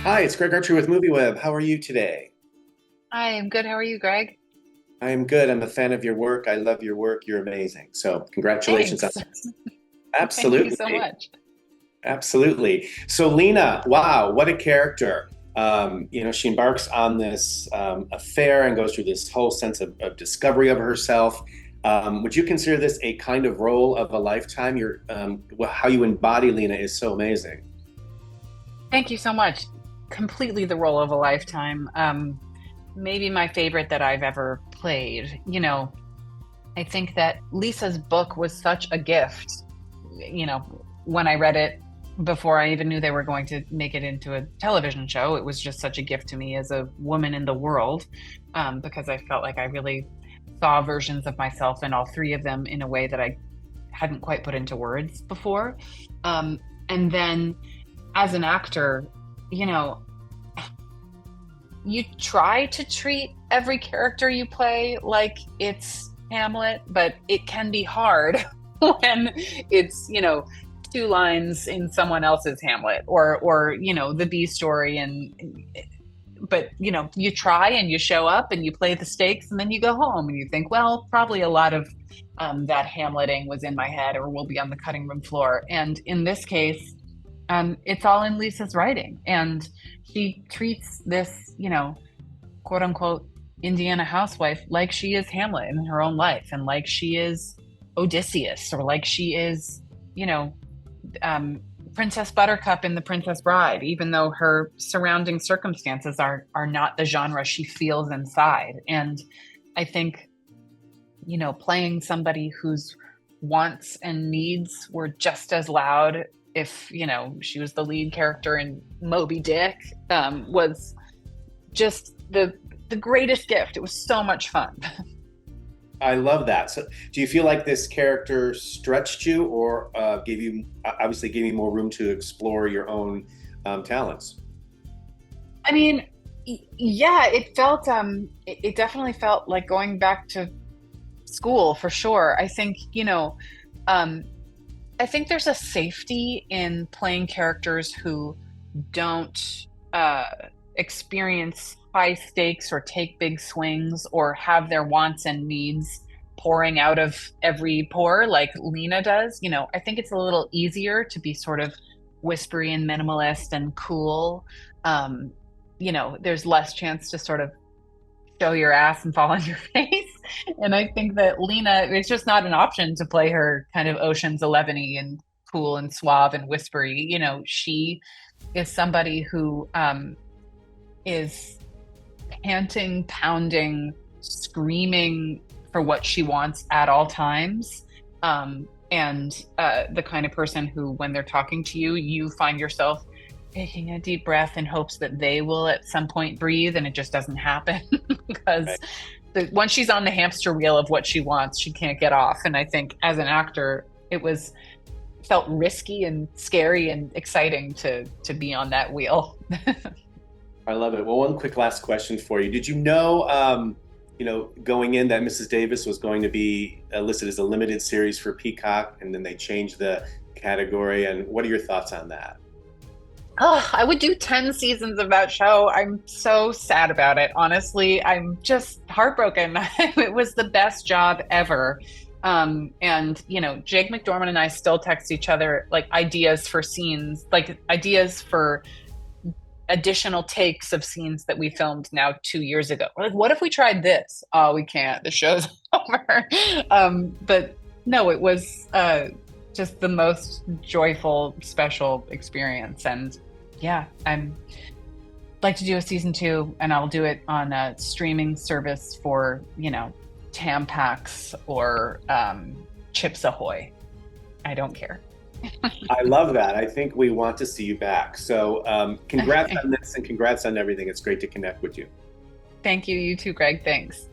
Hi, it's Greg Archer with MovieWeb. How are you today? Hi, I'm good. How are you, Greg? I am good. I'm a fan of your work. I love your work. You're amazing. So, congratulations on Thanks. Thank you so absolutely, much. absolutely. So, Lena, wow, what a character. She embarks on this affair and goes through this whole sense of discovery of herself. Would you consider this a kind of role of a lifetime? How you embody Lena is so amazing. Thank you so much. Completely the role of a lifetime. Maybe my favorite that I've ever played. I think that Lisa's book was such a gift. When I read it before I even knew they were going to make it into a television show, it was just such a gift to me as a woman in the world, because I felt like I really saw versions of myself in all three of them in a way that I hadn't quite put into words before. And then as an actor, you know, you try to treat every character you play like it's Hamlet, but it can be hard when it's, two lines in someone else's Hamlet or the B story. But you try and you show up and you play the stakes and then you go home and you think, well, probably a lot of that Hamleting was in my head or will be on the cutting room floor. And in this case, it's all in Lisa's writing. And she treats this, quote unquote, Indiana housewife like she is Hamlet in her own life and like she is Odysseus or like she is, Princess Buttercup in The Princess Bride, even though her surrounding circumstances are not the genre she feels inside. And I think, playing somebody whose wants and needs were just as loud if, she was the lead character in Moby Dick, was just the greatest gift. It was so much fun. I love that. So, do you feel like this character stretched you, or gave you more room to explore your own talents? I mean, yeah, it felt it definitely felt like going back to school for sure. I think, um I think there's a safety in playing characters who don't experience high stakes or take big swings or have their wants and needs pouring out of every pore like Lena does. I think it's a little easier to be sort of whispery and minimalist and cool. There's less chance to sort of show your ass and fall on your face. And I think that Lena, it's just not an option to play her kind of Ocean's 11-y and cool and suave and whispery. She is somebody who is panting, pounding, screaming for what she wants at all times. And the kind of person who, when they're talking to you, you find yourself taking a deep breath in hopes that they will at some point breathe, and it just doesn't happen because Right. once she's on the hamster wheel of what she wants, she can't get off. And I think as an actor, felt risky and scary and exciting to be on that wheel. I love it. Well, one quick last question for you. Did you know, going in that Mrs. Davis was going to be listed as a limited series for Peacock, and then they changed the category? And what are your thoughts on that? Oh, I would do 10 seasons of that show. I'm so sad about it. Honestly, I'm just heartbroken. It was the best job ever. And Jake McDorman and I still text each other like ideas for scenes, like ideas for additional takes of scenes that we filmed now 2 years ago. We're like, what if we tried this? Oh, we can't. The show's over. But no, it was just the most joyful, special experience. And yeah, I'm like to do a season two, and I'll do it on a streaming service for, Tampax or Chips Ahoy. I don't care. I love that. I think we want to see you back. So, congrats on this and congrats on everything. It's great to connect with you. Thank you. You too, Greg. Thanks.